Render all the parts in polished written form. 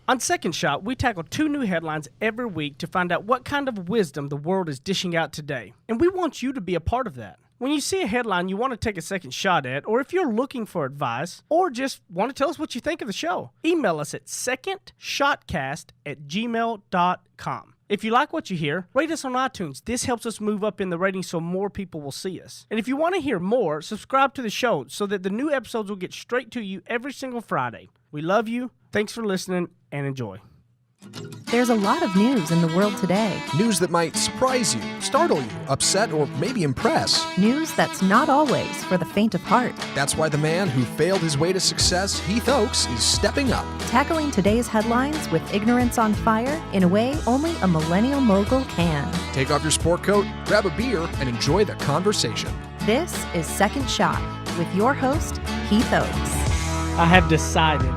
On Second Shot, we tackle 2 new headlines every week to find out what kind of wisdom the world is dishing out today. And we want you to be a part of that. When you see a headline you want to take a second shot at, or if you're looking for advice, or just want to tell us what you think of the show, email us at secondshotcast@gmail.com. If you like what you hear, rate us on iTunes. This helps us move up in the ratings so more people will see us. And if you want to hear more, subscribe to the show so that the new episodes will get straight to you every single Friday. We love you. Thanks for listening and enjoy. There's a lot of news in the world today. News that might surprise you, startle you, upset, or maybe impress. News that's not always for the faint of heart. That's why the man who failed his way to success, Heath Oakes, is stepping up. Tackling today's headlines with ignorance on fire in a way only a millennial mogul can. Take off your sport coat, grab a beer, and enjoy the conversation. This is Second Shot with your host, Heath Oakes. I have decided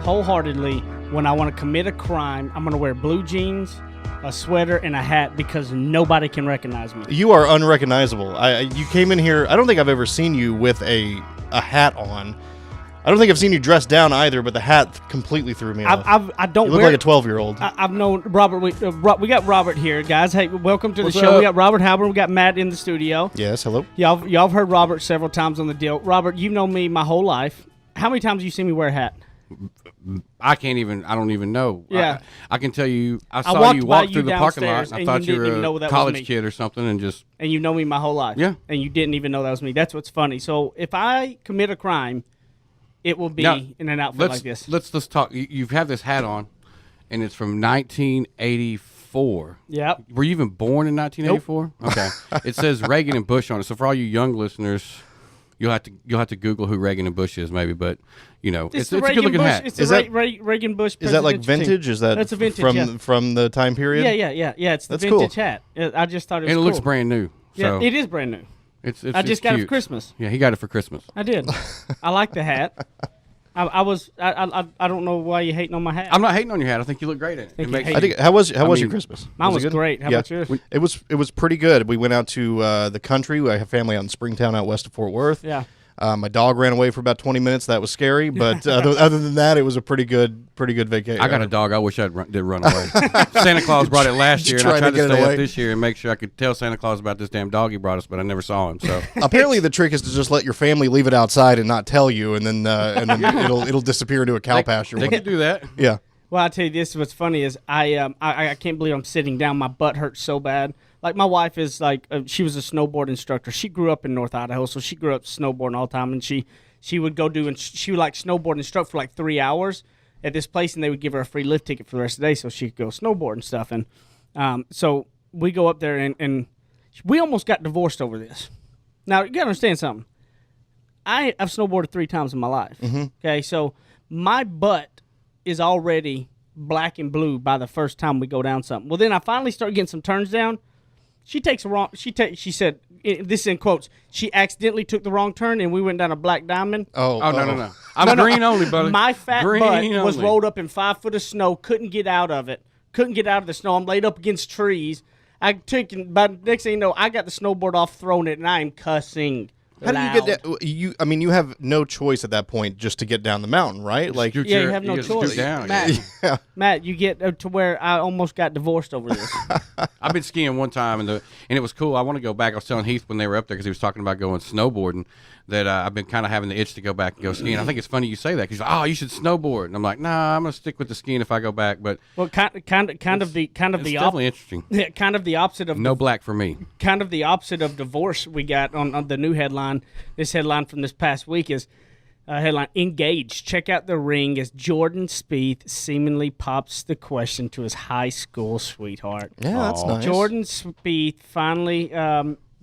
wholeheartedly when I want to commit a crime, I'm going to wear blue jeans, a sweater, and a hat because nobody can recognize me. You are unrecognizable. You came in here, I don't think I've ever seen you with a hat on. I don't think I've seen you dressed down either, but the hat completely threw me off. I don't you look wear like a 12-year-old. I've known Robert. We got Robert here, guys. Hey, welcome to the What's show. up? We got Robert Halburn. We got Matt in the studio. Yes, hello. Y'all have heard Robert several times on the deal. Robert, you've known me my whole life. How many times have you seen me wear a hat? I don't even know. Yeah. I can tell you, I saw you walk through the parking lot. downstairs I thought you didn't were know a that was me. college kid or something and just... And you've known me my whole life. Yeah. And you didn't even know that was me. That's what's funny. So if I commit a crime, it will be Now, in an outfit like this. Let's talk. You've had this hat on, and it's from 1984. Yep. Were you even born in 1984? Nope. Okay. It says Reagan and Bush on it. So for all you young listeners, you'll have to Google who Reagan and Bush is maybe, but you know, it's a good looking hat. It's the Reagan Bush. Is that like presidential vintage? team. Is that That's a vintage, from the time period? Yeah. It's the That's vintage cool. hat. I just thought it was And it cool. looks brand new. Yeah, So it is brand new. It's I just got it for cute. Christmas. Yeah, he got it for Christmas. I did. I like the hat. I don't know why you're hating on my hat. I'm not hating on your hat. I think you look great in it. Thank It you. makes I think how was your mean, Christmas? Mine was it good? great. How Yeah. about yours? It was pretty good. We went out to the country. I have family out in Springtown, out west of Fort Worth. Yeah. My dog ran away for about 20 minutes. That was scary, but other than that, it was a pretty good vacation. I got a dog. I wish did run away. Santa Claus brought it last year, and I tried to stay up this year and make sure I could tell Santa Claus about this damn dog he brought us, but I never saw him. So apparently, the trick is to just let your family leave it outside and not tell you, and then it'll disappear into a cow pasture. They could do that. Yeah. Well, I'll tell you this. What's funny is I can't believe I'm sitting down. My butt hurts so bad. Like, my wife is like, she was a snowboard instructor. She grew up in North Idaho, so she grew up snowboarding all the time. And she would go she would like snowboard instruct for like 3 hours at this place, and they would give her a free lift ticket for the rest of the day so she could go snowboard and stuff. And so we go up there, and we almost got divorced over this. Now, you got to understand something. I've snowboarded 3 times in my life. Mm-hmm. Okay, so my butt is already black and blue by the first time we go down something. Well, then I finally start getting some turns down. She said, this is in quotes, she accidentally took the wrong turn and we went down a black diamond. Oh, no. I'm green only, buddy. My fat green butt only. was rolled up in 5 foot of snow, couldn't get out of it. Couldn't get out of the snow. I'm laid up against trees. By the next thing you know, I got the snowboard off, thrown it, and I am cussing. How do you get down? You have no choice at that point just to get down the mountain, right? Like, Yeah, you have no choice. Down, Matt, Matt, you get to where I almost got divorced over this. I've been skiing one time, and it was cool. I want to go back. I was telling Heath when they were up there because he was talking about going snowboarding that I've been kind of having the itch to go back and go skiing. I think it's funny you say that because he's like, oh, you should snowboard, and I'm like, nah, I'm gonna stick with the skiing if I go back. But well, kind of the definitely interesting. Yeah, kind of the opposite of no black for me. Kind of the opposite of divorce we got on the new headline. This headline from this past week is headline: Engaged. Check out the ring as Jordan Spieth seemingly pops the question to his high school sweetheart. Yeah, that's nice. Jordan Spieth finally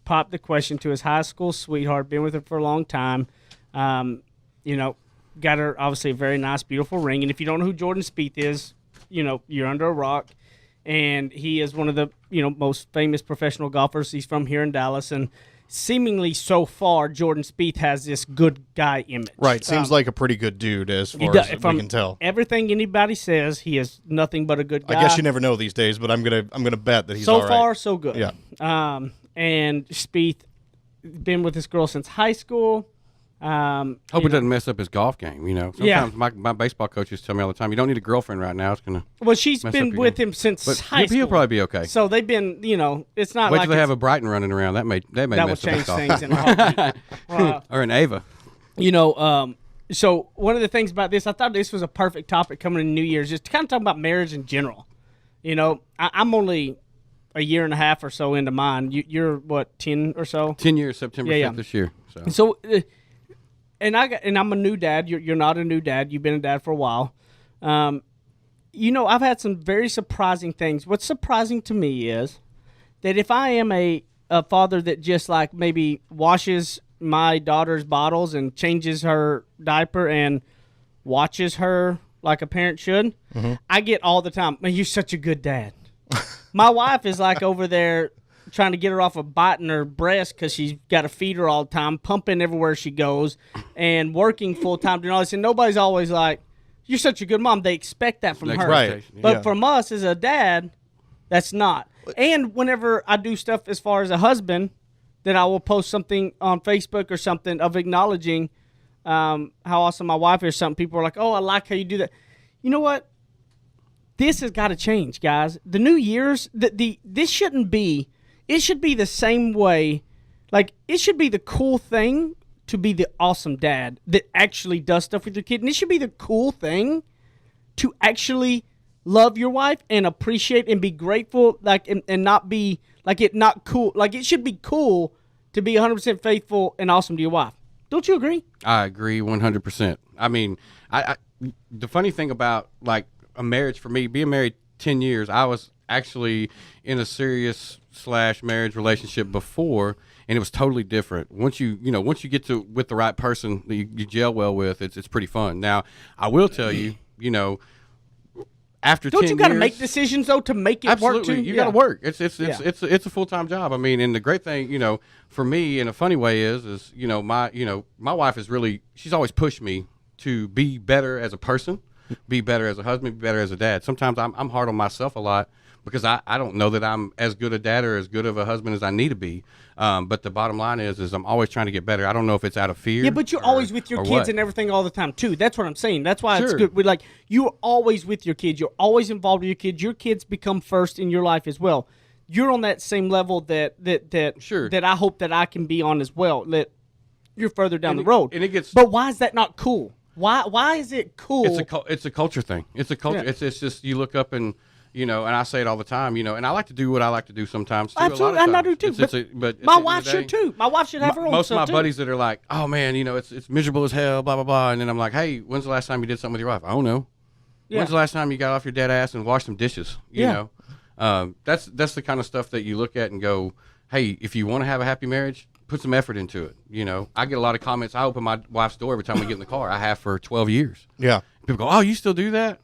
popped the question to his high school sweetheart. Been with her for a long time. Got her obviously a very nice, beautiful ring. And if you don't know who Jordan Spieth is, you're under a rock. And he is one of the most famous professional golfers. He's from here in Dallas, and seemingly so far, Jordan Spieth has this good guy image. Right, seems like a pretty good dude as far as we can tell. Everything anybody says, he is nothing but a good guy. I guess you never know these days, but I'm gonna bet that he's all right. So far, so good. Yeah. And Spieth been with this girl since high school. Hope it doesn't mess up his golf game. Sometimes my baseball coaches tell me all the time, you don't need a girlfriend right now. It's gonna. Well, she's been with him since high school. He'll probably be okay. So they've been, it's not Wait like till they have a Brighton running around. That may that will mess up his change golf things game. in a heartbeat. Or an Ava. So one of the things about this, I thought this was a perfect topic coming into New Year's, just to kind of talk about marriage in general. I'm only a year and a half or so into mine. You're what, 10 or so? 10 years, September 5th this year. So and I'm a new dad. You're not a new dad. You've been a dad for a while. I've had some very surprising things. What's surprising to me is that if I am a father that just like maybe washes my daughter's bottles and changes her diaper and watches her like a parent should, I get all the time, man, you're such a good dad. My wife is like over there trying to get her off of biting her breast because she's got to feed her all the time, pumping everywhere she goes, and working full time doing all this. And nobody's always like, "You're such a good mom." They expect that from her, right? But from us as a dad, that's not. And whenever I do stuff as far as a husband, that I will post something on Facebook or something of acknowledging how awesome my wife is. Some people are like, "Oh, I like how you do that." You know what? This has got to change, guys. The New Year's, this shouldn't be. It should be the same way. Like, it should be the cool thing to be the awesome dad that actually does stuff with your kid. And it should be the cool thing to actually love your wife and appreciate and be grateful, like, and not be, like, it not cool. Like, it should be cool to be 100% faithful and awesome to your wife. Don't you agree? I agree 100%. I mean, the funny thing about, like, a marriage for me, being married 10 years, I was actually in a serious /marriage relationship before, and it was totally different. Once you get to with the right person that you gel well with, it's pretty fun. Now, I will tell you, after 10 years, don't you got to make decisions though to make it work too? Absolutely, you got to work. It's a full-time job. I mean, and the great thing, for me in a funny way is my wife is really, she's always pushed me to be better as a person, be better as a husband, be better as a dad. Sometimes I'm hard on myself a lot, because I don't know that I'm as good a dad or as good of a husband as I need to be. But the bottom line is I'm always trying to get better. I don't know if it's out of fear. Yeah, but you're always with your kids and everything all the time, too. That's what I'm saying. That's why it's good. You're always with your kids. You're always involved with your kids. Your kids become first in your life as well. You're on that same level that I hope that I can be on as well, that you're further down the road. But why is that not cool? Why is it cool? It's a culture thing. It's a culture. Yeah. It's just, you look up and, and I say it all the time, and I like to do what I like to do sometimes too. Absolutely, I do too. But my wife should too. My wife should have her own most stuff of my buddies that are like, "Oh man, it's miserable as hell," blah blah blah, and then I'm like, "Hey, when's the last time you did something with your wife?" I don't know. Yeah. When's the last time you got off your dead ass and washed some dishes? You know, that's the kind of stuff that you look at and go, "Hey, if you want to have a happy marriage, put some effort into it." I get a lot of comments. I open my wife's door every time we get in the car. I have for 12 years. Yeah. People go, "Oh, you still do that?"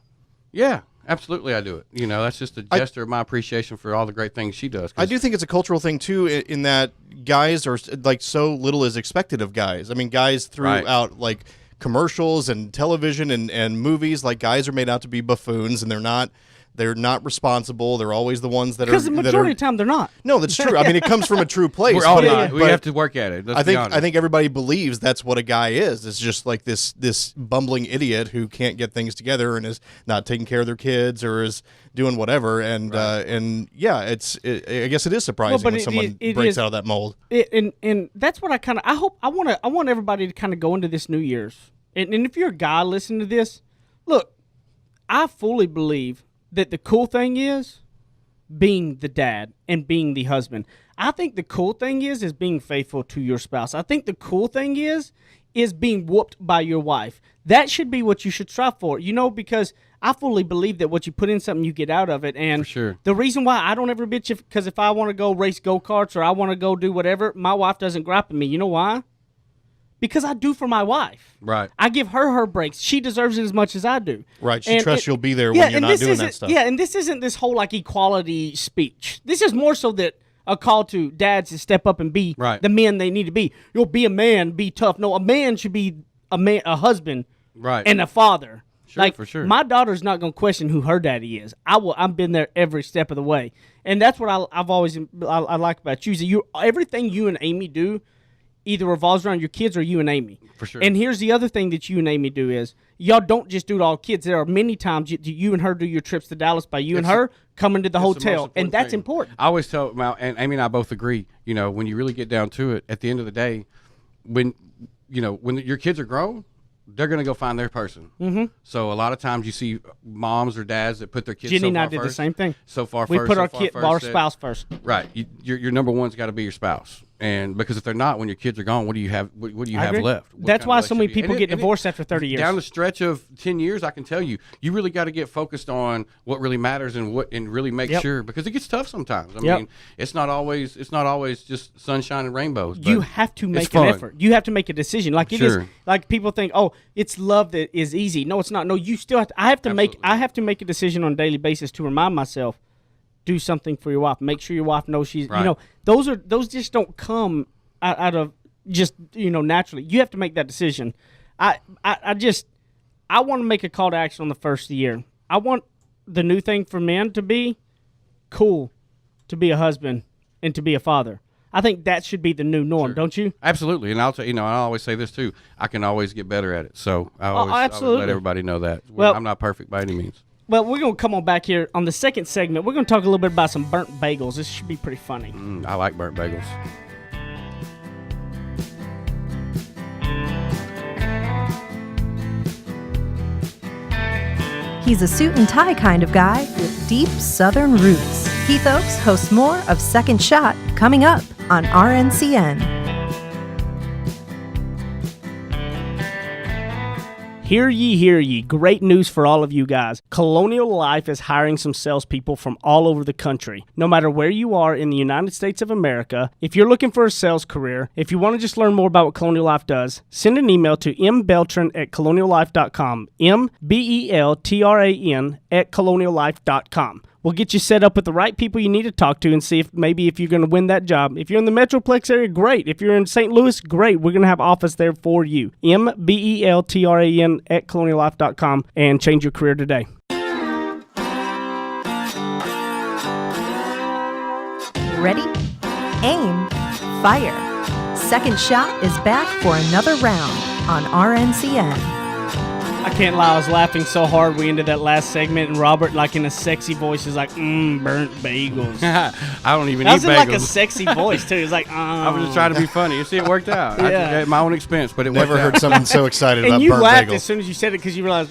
Yeah. Absolutely, I do it. That's just a gesture of my appreciation for all the great things she does. I do think it's a cultural thing, too, in that guys are, like, so little is expected of guys. I mean, guys throughout, like, commercials and television and movies, like, guys are made out to be buffoons, and they're not responsible. They're always the ones that are... Because the majority of the time, they're not. No, that's true. I mean, it comes from a true place. We're all not. We have to work at it. I think everybody believes that's what a guy is. It's just like this bumbling idiot who can't get things together and is not taking care of their kids or is doing whatever. And I guess it is surprising when someone breaks out of that mold. And that's what I want everybody to kind of go into this New Year's. And if you're a guy listening to this, look, I fully believe that the cool thing is being the dad and being the husband. I think the cool thing is being faithful to your spouse. I think the cool thing is being whooped by your wife. That should be what you should strive for, because I fully believe that what you put in something, you get out of it. And for sure. The reason why I don't ever bitch, because if I want to go race go-karts or I want to go do whatever, my wife doesn't gripe at me. You know why? Because I do for my wife. Right. I give her breaks. She deserves it as much as I do. Right. She trusts you'll be there when you're not doing that stuff. Yeah, and this isn't this whole equality speech. This is more so that a call to dads to step up and be the men they need to be. You'll be a man, be tough. No, a man should be a husband and a father. Sure, for sure. My daughter's not going to question who her daddy is. I've been there every step of the way. And that's what I've always I like about you. Everything you and Amy do either revolves around your kids or you and Amy. For sure. And here's the other thing that you and Amy do is y'all don't just do it all kids. There are many times you and her do your trips to Dallas by you and her coming to the hotel, and that's important. I always tell and Amy and I both agree. You know, when you really get down to it, at the end of the day, when your kids are grown, they're going to go find their person. Mm-hmm. So a lot of times you see moms or dads that put their kids. Jenny and I did the same thing. So far, we first, put so our far kid, first, our spouse first. Right. Your number one's got to be your spouse. And because if they're not, when your kids are gone, what do you have? What do you have left? That's why so many people get divorced after 30 years. Down the stretch of 10 years, I can tell you, you really got to get focused on what really matters and really make sure, because it gets tough sometimes. I mean, it's not always just sunshine and rainbows. You have to make an effort. You have to make a decision. Like it is. Like people think, oh, it's love that is easy. No, it's not. No, you still have to. I have to make a decision on a daily basis to remind myself. Do something for your wife. Make sure your wife knows she's. Right. You know, those just don't come out of just naturally. You have to make that decision. I want to make a call to action on the first of the year. I want the new thing for men to be cool, to be a husband and to be a father. I think that should be the new norm, don't you? Absolutely, and I'll tell I always say this too. I can always get better at it. So I always let everybody know that. Well, I'm not perfect by any means. Well, we're going to come on back here on the second segment. We're going to talk a little bit about some burnt bagels. This should be pretty funny. I like burnt bagels. He's a suit and tie kind of guy with deep Southern roots. Heath Oaks hosts more of Second Shot coming up on RNCN. Hear ye. Great news for all of you guys. Colonial Life is hiring some salespeople from all over the country. No matter where you are in the United States of America, if you're looking for a sales career, if you want to just learn more about what Colonial Life does, send an email to mbeltran@coloniallife.com. mbeltran@coloniallife.com. We'll get you set up with the right people you need to talk to and see if you're going to win that job. If you're in the Metroplex area, great. If you're in St. Louis, great. We're going to have office there for you. mbeltran@coloniallife.com and change your career today. Ready? Aim. Fire. Second Shot is back for another round on RNCN. I can't lie, I was laughing so hard we ended that last segment, and Robert, like in a sexy voice, is like, burnt bagels. I don't even eat bagels. That was in like a sexy voice, too. He's like, I was just trying to be funny. You see, it worked out. I at my own expense, but it Never worked heard out. someone so excited about and you burnt laughed bagels. as soon as you said it because you realized,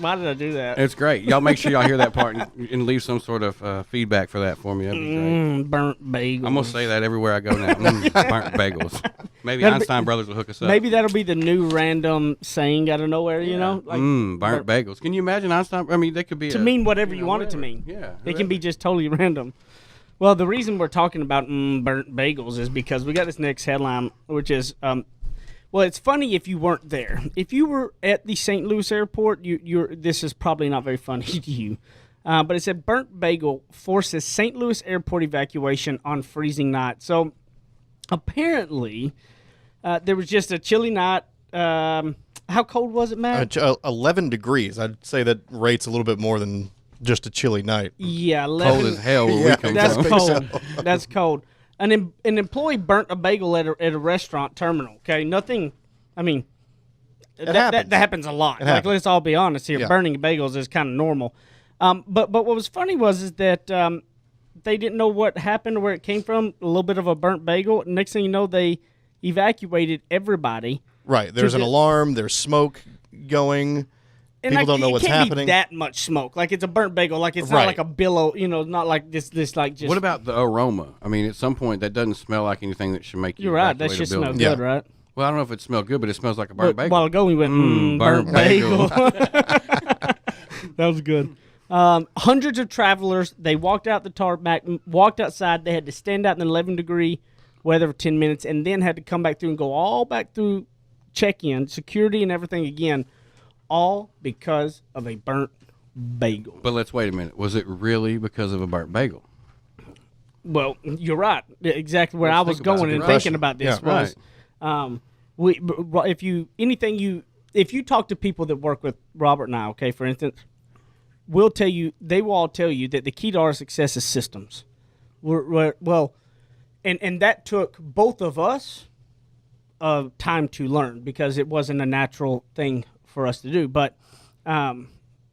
why did I do that? It's great. Y'all make sure y'all hear that part and leave some sort of feedback for that for me. That'd be great. Burnt bagels. I'm going to say that everywhere I go now. Burnt bagels. Maybe Einstein Brothers will hook us up. Maybe that'll be the new random saying out of nowhere, you know? Like, burnt bagels. Can you imagine Einstein? I mean, they could be to mean whatever you want it to mean. Yeah. It can be just totally random. Well, the reason we're talking about burnt bagels is because we got this next headline, which is, well, it's funny if you weren't there. If you were at the St. Louis airport, this is probably not very funny to you. But it said burnt bagel forces St. Louis airport evacuation on freezing night. So apparently, there was just a chilly night. How cold was it, Matt? 11 degrees. I'd say that rates a little bit more than just a chilly night. Yeah, 11. Cold as hell where we come That's from. cold. That's cold. An employee burnt a bagel at a restaurant terminal. Okay, nothing. I mean, that happens a lot. Let's all be honest here. Yeah. Burning bagels is kind of normal. But what was funny is that they didn't know what happened or where it came from. A little bit of a burnt bagel. Next thing you know, they evacuated everybody. Right. There's an alarm. There's smoke going. And people don't know what's happening. Be that much smoke. Like it's a burnt bagel. Like it's not like a billow. Not like this. Like just. What about the aroma? I mean, at some point, that doesn't smell like anything that should make you. You're right. That should smell good, right? Well, I don't know if it smells good, but it smells like a burnt bagel. A while ago, we went burnt bagel. That was good. Hundreds of travelers. They walked out the tarmac, walked outside. They had to stand out in 11-degree weather for 10 minutes, and then had to come back through and go all back through check-in, security, and everything again, all because of a burnt bagel. But let's wait a minute. Was it really because of a burnt bagel? Well, you're right. Exactly where I was going and thinking about this was, if you talk to people that work with Robert and I, okay, for instance, they will all tell you that the key to our success is systems. And that took both of us time to learn because it wasn't a natural thing for us to do. But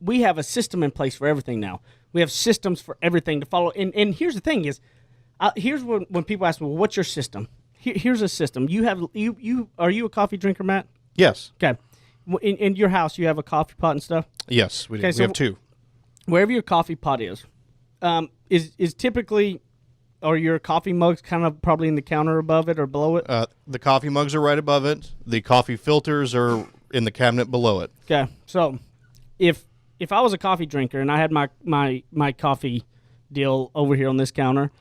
we have a system in place for everything now. We have systems for everything to follow. And here's the thing is, here's when people ask me, well, what's your system? Here's a system. Are you a coffee drinker, Matt? Yes. Okay. In your house, you have a coffee pot and stuff? Yes, we do. Okay, We have 2. Wherever your coffee pot is typically, are your coffee mugs kind of probably in the counter above it or below it? The coffee mugs are right above it. The coffee filters are in the cabinet below it. Okay. So if I was a coffee drinker and I had my coffee deal over here on this counter,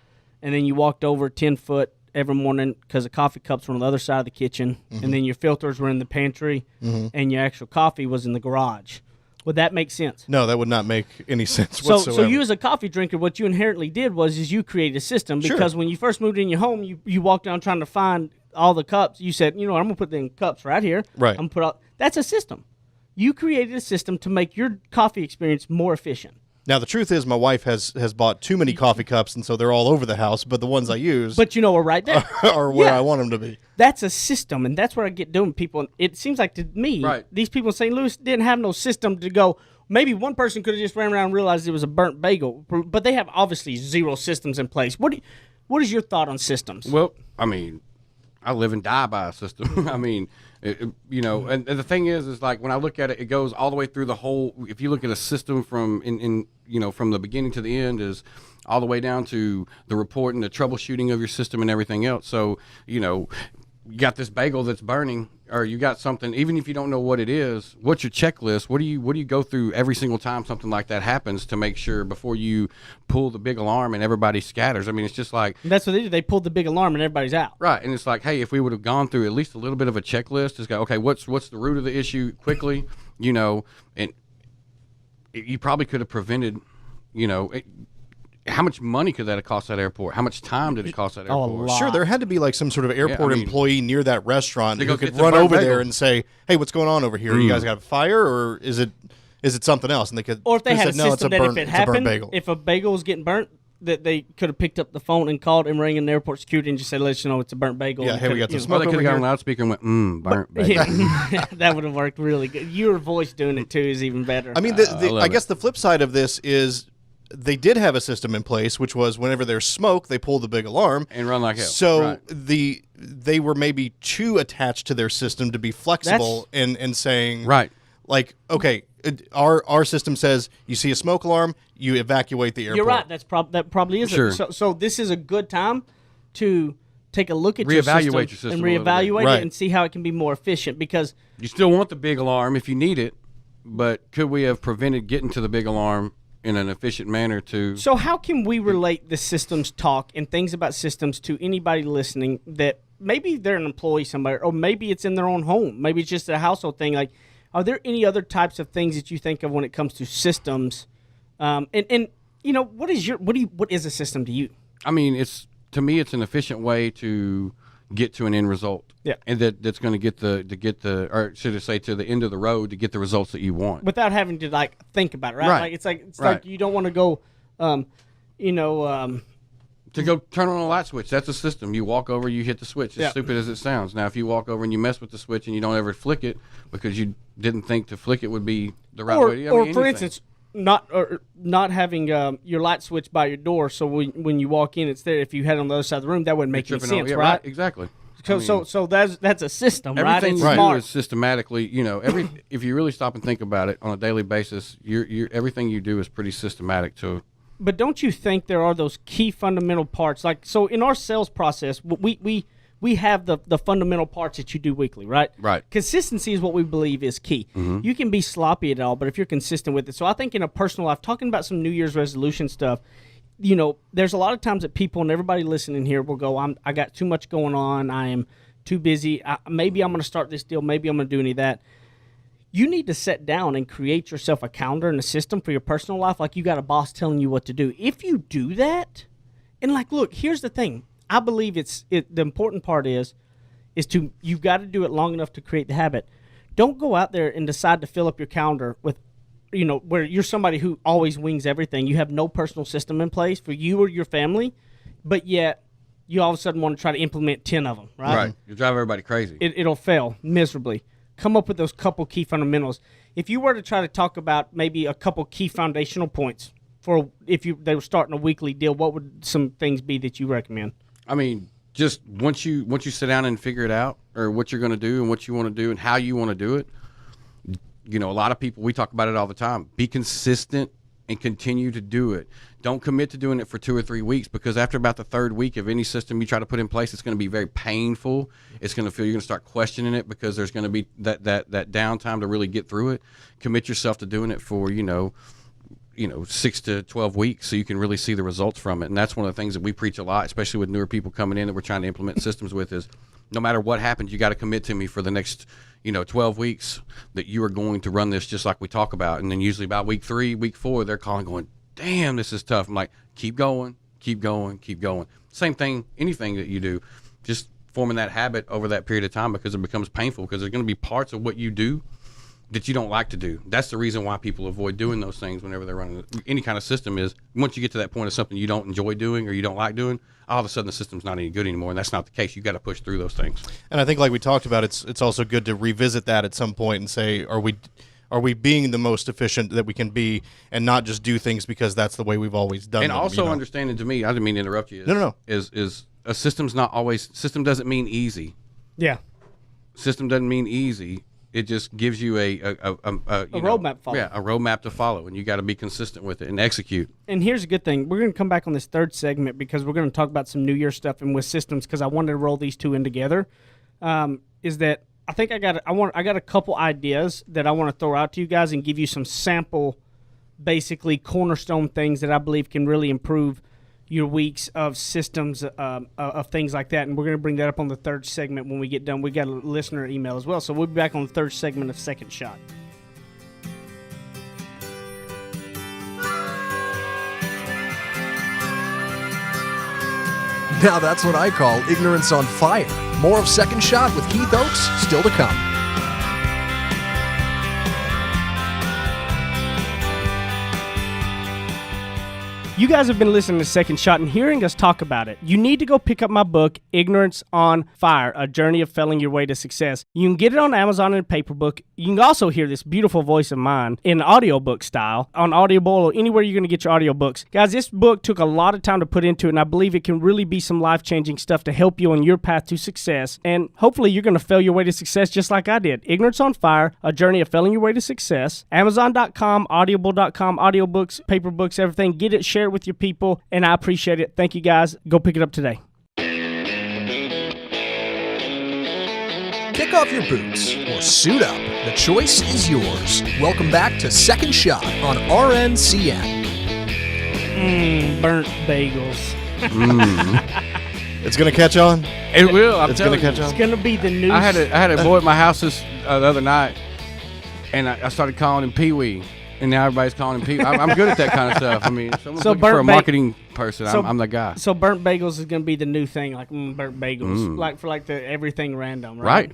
and then you walked over 10 foot every morning because the coffee cups were on the other side of the kitchen, and then your filters were in the pantry, and your actual coffee was in the garage. Would that make sense? No, that would not make any sense So whatsoever. you as a coffee drinker, what you inherently did is you created a system because when you first moved in your home, you walked down trying to find all the cups. You said, I'm going to put the cups right here. Right. I'm gonna put all. That's a system. You created a system to make your coffee experience more efficient. Now, the truth is my wife has bought too many coffee cups, and so they're all over the house, but the ones I use But we're right there. are where Yeah. I want them to be. That's a system, and that's where I get doing people. It seems like to me, Right. these people in St. Louis didn't have no system to go. Maybe one person could have just ran around and realized it was a burnt bagel, but they have obviously zero systems in place. What is your thought on systems? Well, I mean, I live and die by a system. I mean, and the thing is like when I look at it, it goes all the way through the whole. If you look at a system from from the beginning to the end, is all the way down to the report and the troubleshooting of your system and everything else. So you got this bagel that's burning, or you got something. Even if you don't know what it is, what's your checklist? What do you go through every single time something like that happens to make sure before you pull the big alarm and everybody scatters? I mean, it's just like. That's what they did. They pulled the big alarm and everybody's out. Right, and it's like, hey, if we would have gone through at least a little bit of a checklist, just go, okay, what's the root of the issue quickly, and you probably could have prevented, how much money could that have cost that airport? How much time did it cost that airport? a lot. Sure, there had to be like some sort of airport employee near that restaurant To who go could get the run burnt over bagel. there and say, "Hey, what's going on over here? You guys got a fire, or is it something else?" And they could, Or if they had a said, "No, it's system a that burnt, if it it's a burnt happened, bagel." if a bagel was getting burnt, that they could have picked up the phone and called and rang in the airport security and just said, "Let you know it's a burnt bagel." Yeah, And hey, we coulda- got some you know, smoke Or they could over have got on here. loudspeaker and went, burnt bagel. that would have worked really good. Your voice doing it too is even better. I mean, I guess the flip side of this is they did have a system in place, which was whenever there's smoke, they pull the big alarm And run like hell. So Right. they were maybe too attached to their system to be flexible and saying, Right. like, okay, our system says you see a smoke alarm, you evacuate the airport. You're right. That probably is Sure. it. So this is a good time to take a look at Reevaluate your your system and a little bit. reevaluate Right. it and see how it can be more efficient because You still want the big alarm if you need it, but could we have prevented getting to the big alarm in an efficient manner to... So how can we relate the systems talk and things about systems to anybody listening that maybe they're an employee somewhere, or maybe it's in their own home, maybe it's just a household thing? Like, are there any other types of things that you think of when it comes to systems? What is a system to you? I mean, to me, it's an efficient way to get to an end result. Yeah. And that's going to get the or should I say to the end of the road to get the results that you want. Without having to like think about it, right? Right. Like it's like Right. you don't want to go, To go turn on a light switch, that's a system. You walk over, you hit the switch. As Yeah. stupid as it sounds. Now, if you walk over and you mess with the switch and you don't ever flick it because you didn't think to flick it would be the right way. or for instance, not having your light switch by your door, so when you walk in, it's there. If you had it on the other side of the room, that wouldn't make any sense, right? Exactly. So that's a system, right? Everything It's you do smart. is systematically. If you really stop and think about it on a daily basis, everything you do is pretty systematic to. But don't you think there are those key fundamental parts? Like, so in our sales process, we have the fundamental parts that you do weekly, right? Right. Consistency is what we believe is key. You can be sloppy at all, but if you're consistent with it. So I think in a personal life, talking about some New Year's resolution stuff, there's a lot of times that people and everybody listening here will go, I got too much going on. I am too busy. Maybe I'm going to start this deal. Maybe I'm going to do any of that. You need to sit down and create yourself a calendar and a system for your personal life, like you got a boss telling you what to do. If you do that, and like, look, here's the thing. I believe the important part is you've got to do it long enough to create the habit. Don't go out there and decide to fill up your calendar with, where you're somebody who always wings everything. You have no personal system in place for you or your family, but yet you all of a sudden want to try to implement 10 of them, right? Right. You drive everybody crazy. It'll fail miserably. Come up with those couple key fundamentals. If you were to try to talk about maybe a couple key foundational points for if they were starting a weekly deal, what would some things be that you recommend? I mean, just once you sit down and figure it out, or what you're going to do and what you want to do and how you want to do it, a lot of people, we talk about it all the time. Be consistent and continue to do it. Don't commit to doing it for 2 or 3 weeks, because after about the third week of any system you try to put in place, it's going to be very painful. It's going to feel you're going to start questioning it, because there's going to be that downtime to really get through it. Commit yourself to doing it for 6 to 12 weeks so you can really see the results from it. And that's one of the things that we preach a lot, especially with newer people coming in that we're trying to implement systems with, is no matter what happens, you got to commit to me for the next 12 weeks that you are going to run this just like we talk about. And then usually about week 3, week 4, they're calling going, damn, this is tough. I'm like, keep going, keep going, keep going. Same thing, anything that you do, just forming that habit over that period of time, because it becomes painful, because there's going to be parts of what you do that you don't like to do. That's the reason why people avoid doing those things whenever they're running any kind of system. Is once you get to that point of something you don't enjoy doing or you don't like doing, all of a sudden the system's not any good anymore, and that's not the case. You got to push through those things. And I think, like we talked about, it's also good to revisit that at some point and say, are we being the most efficient that we can be, and not just do things because that's the way we've always done and them. And also understanding, to me, I didn't mean to interrupt you. No. Is a system's not always, system doesn't mean easy. Yeah. System doesn't mean easy. It just gives you a roadmap to follow. Yeah, a roadmap to follow, and you got to be consistent with it and execute. And here's a good thing. We're going to come back on this third segment, because we're going to talk about some New Year stuff and with systems, because I wanted to roll these two in together. Is that I think I got a couple ideas that I want to throw out to you guys and give you some sample, basically cornerstone things that I believe can really improve your weeks of systems of things like that. And we're going to bring that up on the third segment when we get done. We got a listener email as well, so we'll be back on the third segment of Second Shot. Now that's what I call ignorance on fire. More of Second Shot with Keith Oakes still to come. You guys have been listening to Second Shot and hearing us talk about it. You need to go pick up my book, Ignorance on Fire, A Journey of Failing Your Way to Success. You can get it on Amazon in a paper book. You can also hear this beautiful voice of mine in audiobook style on Audible or anywhere you're going to get your audiobooks. Guys, this book took a lot of time to put into it, and I believe it can really be some life-changing stuff to help you on your path to success. And hopefully you're going to fail your way to success just like I did. Ignorance on Fire, A Journey of Failing Your Way to Success. Amazon.com, Audible.com, audiobooks, paper books, everything. Get it, share it with your people, and I appreciate it. Thank you, guys. Go pick it up today. Kick off your boots or suit up. The choice is yours. Welcome back to Second Shot on RNCN. Burnt bagels. It's going to catch on. It will. I'm It's telling going to you. catch It's on. going to be the new... I had a boy at my house the other night, and I started calling him Pee-wee. And now everybody's calling him Pee-wee. I'm good at that kind of stuff. I mean, if someone's looking for a marketing person, I'm the guy. So burnt bagels is going to be the new thing, like burnt bagels, like for like the everything random, right?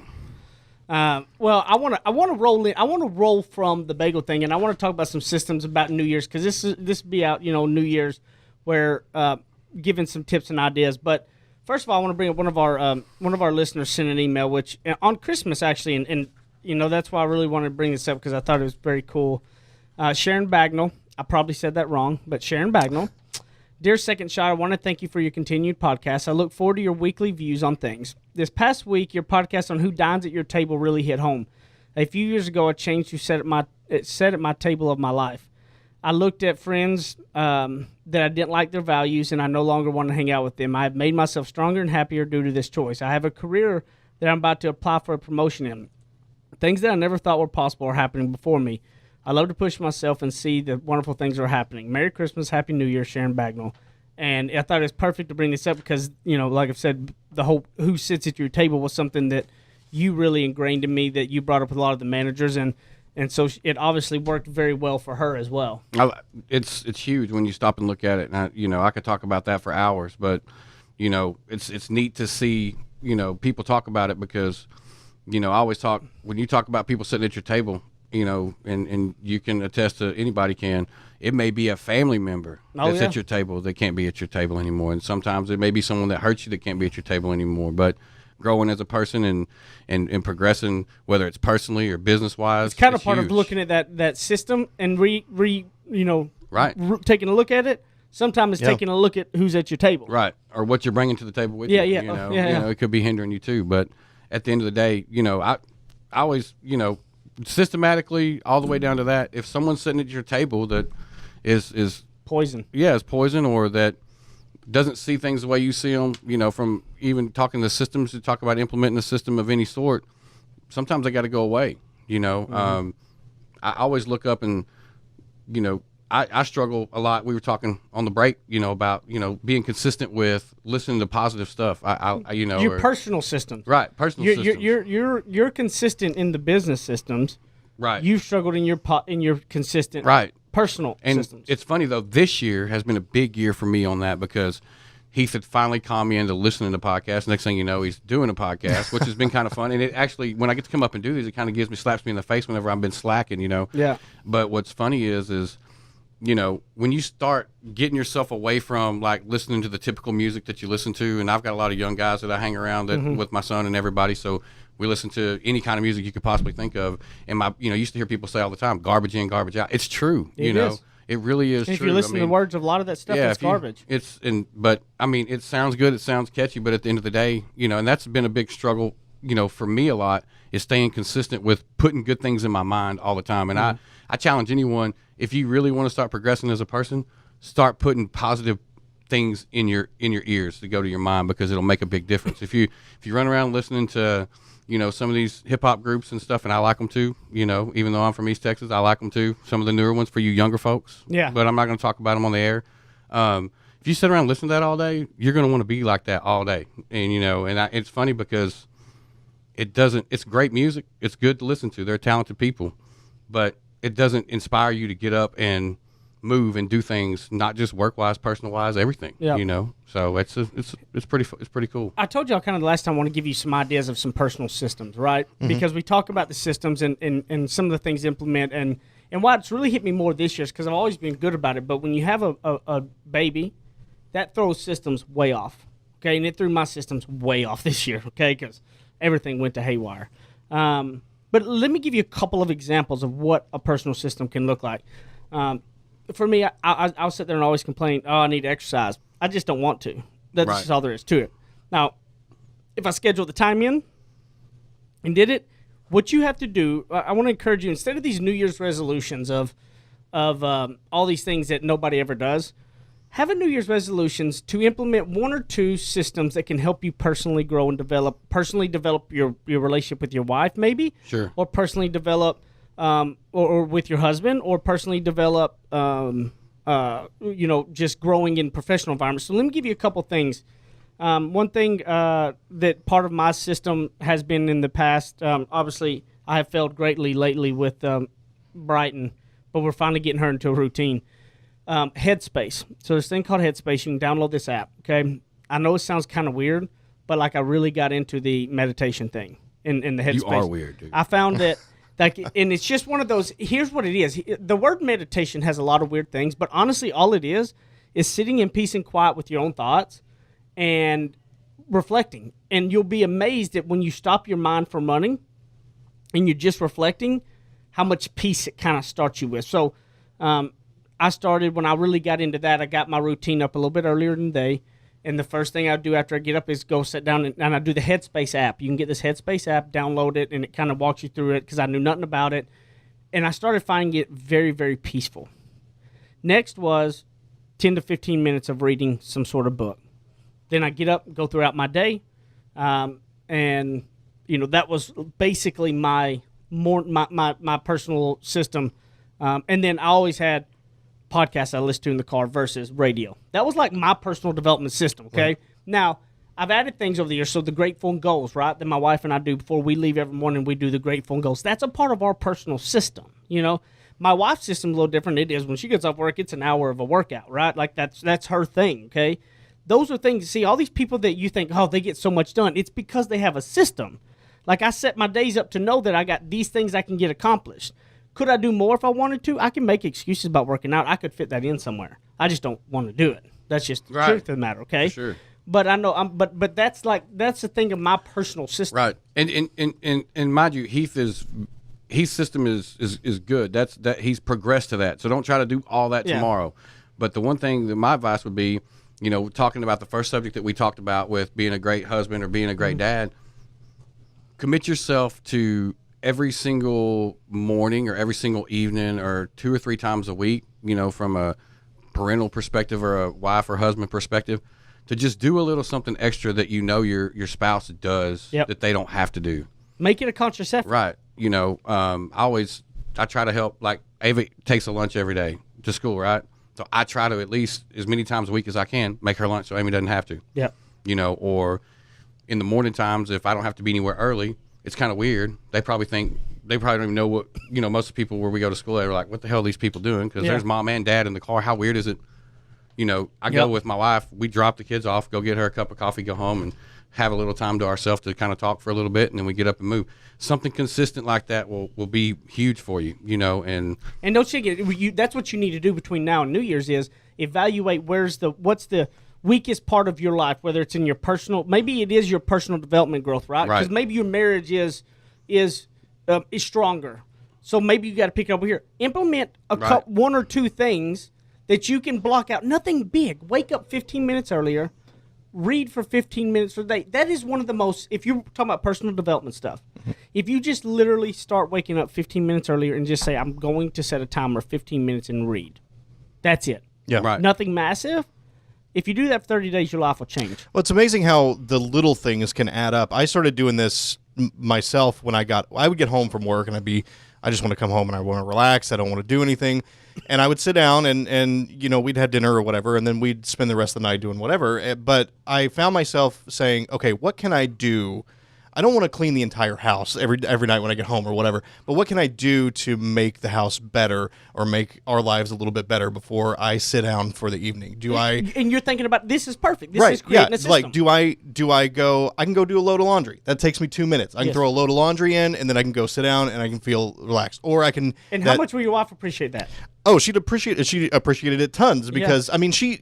Well, I want to roll in. I want to roll from the bagel thing, and I want to talk about some systems about New Year's, because this be out, New Year's, where giving some tips and ideas. But first of all, I want to bring up one of our listeners sent an email, which on Christmas actually, and that's why I really wanted to bring this up, because I thought it was very cool. Sharon Bagnall, I probably said that wrong, but Sharon Bagnall. Dear Second Shot, I want to thank you for your continued podcast. I look forward to your weekly views on things. This past week, your podcast on who dines at your table really hit home. A few years ago, I changed who sat at my table of my life. I looked at friends that I didn't like their values, and I no longer want to hang out with them. I have made myself stronger and happier due to this choice. I have a career that I'm about to apply for a promotion in. Things that I never thought were possible are happening before me. I love to push myself and see the wonderful things that are happening. Merry Christmas, Happy New Year, Sharon Bagnall. And I thought it was perfect to bring this up because, like I've said, the whole who sits at your table was something that you really ingrained in me, that you brought up with a lot of the managers, and so it obviously worked very well for her as well. It's huge when you stop and look at it. And I could talk about that for hours, but it's neat to see people talk about it, because I always talk, when you talk about people sitting at your table, you know, and you can attest to, anybody can, it may be a family member that's at your table that can't be at your table anymore. And sometimes it may be someone that hurts you that can't be at your table anymore. But growing as a person and progressing, whether it's personally or business-wise, it's kind of part huge. of looking at that system and Right. taking a look at it. Sometimes it's taking a look at who's at your table. Right. Or what you're bringing to the table with Yeah, you. yeah. You know, Yeah. it could be hindering you too. But at the end of the day, you know, I always, you know, systematically all the way down to that, if someone's sitting at your table that is Poison. Yeah, is poison, or that doesn't see things the way you see them, you know, from even talking to systems, to talk about implementing a system of any sort, sometimes they got to go away, you know. Mm-hmm. I always look up and, you know, I struggle a lot. We were talking on the break, you know, about, you know, being consistent with listening to positive stuff. I you know, Your personal systems. right, personal systems. You're consistent in the business systems. Right. You've struggled in your consistent Right. personal And systems. it's funny though, this year has been a big year for me on that, because Heath had finally calmed me into listening to podcasts. Next thing you know, he's doing a podcast, which has been kind of fun. And it actually, when I get to come up and do these, it kind of slaps me in the face whenever I've been slacking, you know. Yeah. But what's funny is you know, when you start getting yourself away from like listening to the typical music that you listen to, and I've got a lot of young guys that I hang around that with my son and everybody, so we listen to any kind of music you could possibly think of. And I used to hear people say all the time, garbage in, garbage out. It's true, you know. Is. It really is And true. if you listen to the words of a lot of that stuff, it's if you- garbage. But I mean, it sounds good, it sounds catchy, but at the end of the day, you know, and that's been a big struggle, you know, for me a lot, is staying consistent with putting good things in my mind all the time. And I challenge anyone, if you really want to start progressing as a person, start putting positive things in your ears to go to your mind, because it'll make a big difference. If you run around listening to, you know, some of these hip hop groups and stuff, and I like them too, you know, even though I'm from East Texas, I like them too. Some of the newer ones for you younger folks. Yeah. But I'm not going to talk about them on the air. If you sit around and listen to that all day, you're going to want to be like that all day. And, you know, it's funny because it's great music. It's good to listen to. They're talented people, but it doesn't inspire you to get up and move and do things, not just work-wise, personal-wise, everything, you know? So it's pretty cool. I told y'all kind of the last time I want to give you some ideas of some personal systems, right? Because we talk about the systems and some of the things implement, and why it's really hit me more this year is because I've always been good about it, but when you have a baby, that throws systems way off, okay? And it threw my systems way off this year, okay? Because everything went to haywire. But let me give you a couple of examples of what a personal system can look like. For me, I'll sit there and always complain, oh, I need to exercise. I just don't want to. That's just all there is to it. Now, if I schedule the time in and did it, what you have to do, I want to encourage you, instead of these New Year's resolutions of all these things that nobody ever does, have a New Year's resolutions to implement one or two systems that can help you personally grow and develop your relationship with your wife, maybe. Sure. Or personally develop, or with your husband, or personally develop, just growing in professional environments. So let me give you a couple things. One thing that part of my system has been in the past, obviously I have failed greatly lately with Brighton, but we're finally getting her into a routine. Headspace. So there's a thing called Headspace. You can download this app, okay? I know it sounds kind of weird, but like I really got into the meditation thing in the Headspace. You are weird, dude. I found that, and it's just one of those, here's what it is. The word meditation has a lot of weird things, but honestly, all it is sitting in peace and quiet with your own thoughts and reflecting. And you'll be amazed that when you stop your mind from running and you're just reflecting, how much peace it kind of starts you with. So, I started, when I really got into that, I got my routine up a little bit earlier in the day, and the first thing I do after I get up is go sit down, and I do the Headspace app. You can get this Headspace app, download it, and it kind of walks you through it because I knew nothing about it, and I started finding it very, very peaceful. Next was 10 to 15 minutes of reading some sort of book. Then I get up, go throughout my day, and that was basically my personal system, and then I always had podcasts I listened to in the car versus radio. That was like my personal development system, okay? Right. Now, I've added things over the years. So the Grateful and Goals, right, that my wife and I do before we leave every morning, we do the Grateful and Goals. That's a part of our personal system, My wife's system is a little different. It is when she gets off work, it's an hour of a workout, right? Like that's her thing, okay? Those are things, see, all these people that you think, oh, they get so much done, it's because they have a system. Like I set my days up to know that I got these things I can get accomplished. Could I do more if I wanted to? I can make excuses about working out. I could fit that in somewhere. I just don't want to do it. That's just the truth of the matter, okay? For sure. But I know but that's the thing of my personal system. Right. And mind you, Heath's system is good. That he's progressed to that. So don't try to do all that tomorrow. But the one thing that my advice would be, talking about the first subject that we talked about with being a great husband or being a great dad, commit yourself to every single morning or every single evening or 2 or 3 times a week, from a parental perspective or a wife or husband perspective, to just do a little something extra that your spouse does that they don't have to do. Make it a conscious effort. Right. I try to help, like Ava takes a lunch every day to school, right? So I try to at least as many times a week as I can make her lunch so Amy doesn't have to. Yeah. Or in the morning times, if I don't have to be anywhere early, it's kind of weird. They probably don't even know what, most of the people where we go to school, they're like, what the hell are these people doing? Because there's mom and dad in the car. How weird is it? I go with my wife. We drop the kids off, go get her a cup of coffee, go home, and have a little time to ourselves to kind of talk for a little bit, and then we get up and move. Something consistent like that will be huge for you, And don't you that's what you need to do between now and New Year's is evaluate what's the weakest part of your life, whether it's in your personal, maybe it is your personal development growth, right? Because maybe your marriage is stronger. So maybe you got to pick it up here. Implement one or two things that you can block out. Nothing big. Wake up 15 minutes earlier. Read for 15 minutes a day. That is one of the most, if you're talking about personal development stuff, if you just literally start waking up 15 minutes earlier and just say, I'm going to set a timer 15 minutes and read. That's it. Yeah. Right. Nothing massive. If you do that for 30 days, your life will change. Well, it's amazing how the little things can add up. I started doing this myself when I would get home from work and I just want to come home and I want to relax. I don't want to do anything. And I would sit down and we'd have dinner or whatever, and then we'd spend the rest of the night doing whatever. But I found myself saying, okay, what can I do? I don't want to clean the entire house every night when I get home or whatever, but what can I do to make the house better or make our lives a little bit better before I sit down for the evening? And you're thinking about, this is perfect. This is creating a system. Like, do I go, I can go do a load of laundry. That takes me 2 minutes. I can throw a load of laundry in, and then I can go sit down and I can feel relaxed. Or I can. And how much will your wife appreciate that? Oh, she appreciated it tons because she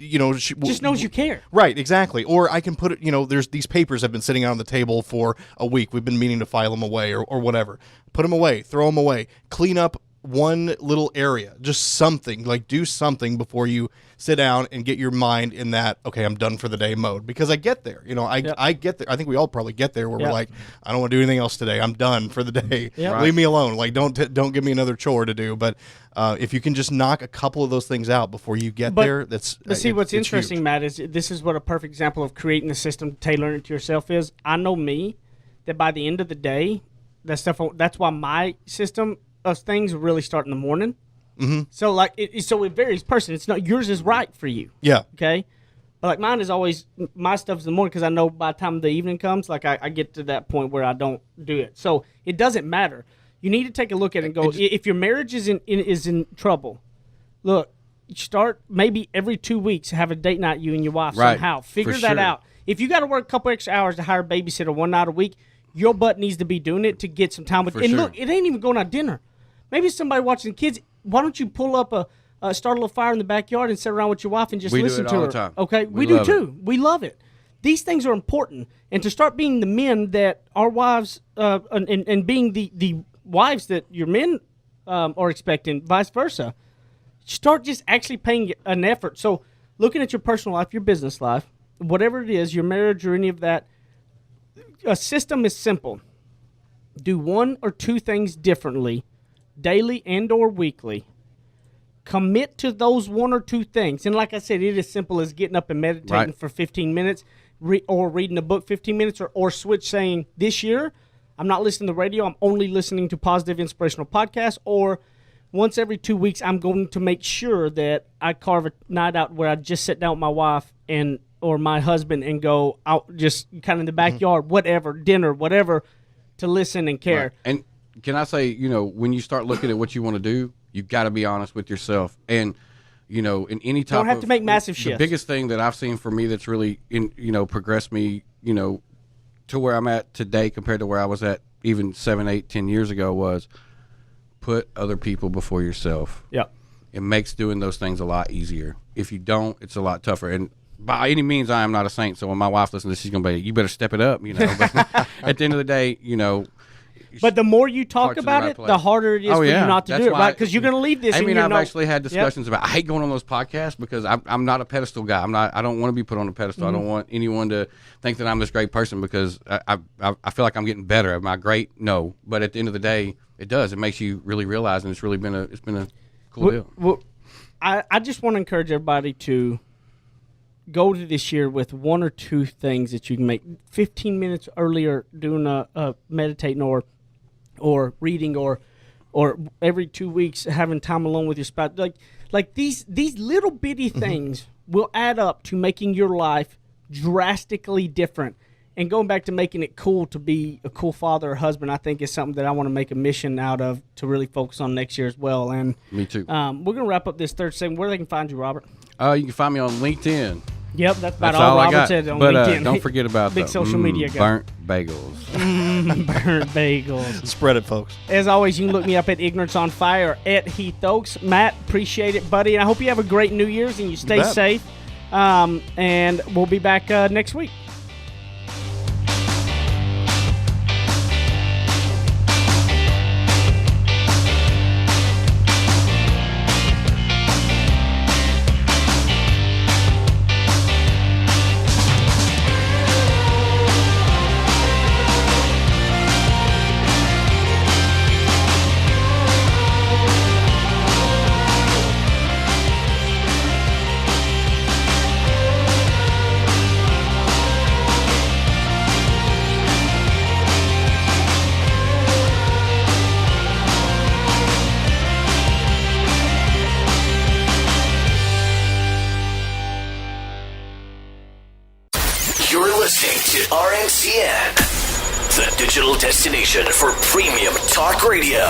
just knows you care. Right, exactly. Or I can put it, there's these papers have been sitting out on the table for a week. We've been meaning to file them away or whatever. Put them away, throw them away, clean up one little area, just something, like do something before you sit down and get your mind in that, okay, I'm done for the day mode. Because I get there, I get there. I think we all probably get there where we're like, I don't want to do anything else today. I'm done for the day. Leave me alone. Like, don't give me another chore to do. But if you can just knock a couple of those things out before you get there, that's. But see, what's interesting, huge. Matt, is this is what a perfect example of creating a system, tailoring it to yourself is. I know me, that by the end of the day, that's why my system of things really start in the morning. Mm-hmm. So it varies person. It's not yours is right for you. Yeah. Okay. But like mine is always my stuff's in the morning because I know by the time the evening comes, like I get to that point where I don't do it. So it doesn't matter. You need to take a look at it and go. If your marriage is in trouble, look. Start maybe every 2 weeks have a date night you and your wife somehow. Figure that out. If you got to work a couple extra hours to hire a babysitter one night a week, your butt needs to be doing it to get some time with. Look, it ain't even going out dinner. Maybe somebody watching the kids. Why don't you pull up start a little fire in the backyard and sit around with your wife and just listen to her? We do it all the time. Okay, we do too. We love it. These things are important, and to start being the men that our wives and being the wives that your men are expecting, vice versa. Start just actually paying an effort. So, looking at your personal life, your business life, whatever it is, your marriage or any of that, a system is simple. Do one or two things differently, daily and or weekly. Commit to those one or two things. And like I said, it is simple as getting up and meditating for 15 minutes or reading a book 15 minutes or switch saying, this year, I'm not listening to the radio. I'm only listening to positive, inspirational podcasts. Or once every 2 weeks, I'm going to make sure that I carve a night out where I just sit down with my wife or my husband and go out just kind of in the backyard, whatever, dinner, whatever, to listen and care. Right. And can I say, when you start looking at what you want to do, you've got to be honest with yourself. And, in any type don't have to make massive shifts. The biggest thing that I've seen for me that's really, progressed me, to where I'm at today compared to where I was at even 7, 8, 10 years ago was put other people before yourself, Yep. it makes doing those things a lot easier. If you don't, it's a lot tougher. And by any means, I am not a saint. So when my wife listens to this, she's going to be, you better step it up, you know. But at the end of the day, you know. But the more you talk Heart's in the about right it, place. the harder it is for you not to That's do it, why right? Because you're going to leave this. I and mean, you I've know, actually had discussions about. I hate going on those podcasts because I'm not a pedestal guy. I don't want to be put on a pedestal. I don't want anyone to think that I'm this great person because I feel like I'm getting better. Am I great? No. But at the end of the day, it does. It makes you really realize, and it's been a cool deal. Well, I just want to encourage everybody to go to this year with one or two things that you can make 15 minutes earlier doing a meditating or reading or every 2 weeks having time alone with your spouse. Like these little bitty things will add up to making your life drastically different. And going back to making it cool to be a cool father or husband, I think is something that I want to make a mission out of to really focus on next year as well. And Me too. we're going to wrap up this third segment. Where they can find you, Robert? You can find me on LinkedIn. Yep, that's about That's all all I Robert got. said on But LinkedIn. don't forget about Big the social media guy. burnt bagels. Burnt bagels. Spread it, folks. As always, you can look me up at Ignorance on Fire or at Heath Oaks. Matt, appreciate it, buddy. And I hope you have a great New Year's and you stay bet. safe. And we'll be back next week. You're listening to RNCN, the digital destination for premium talk radio.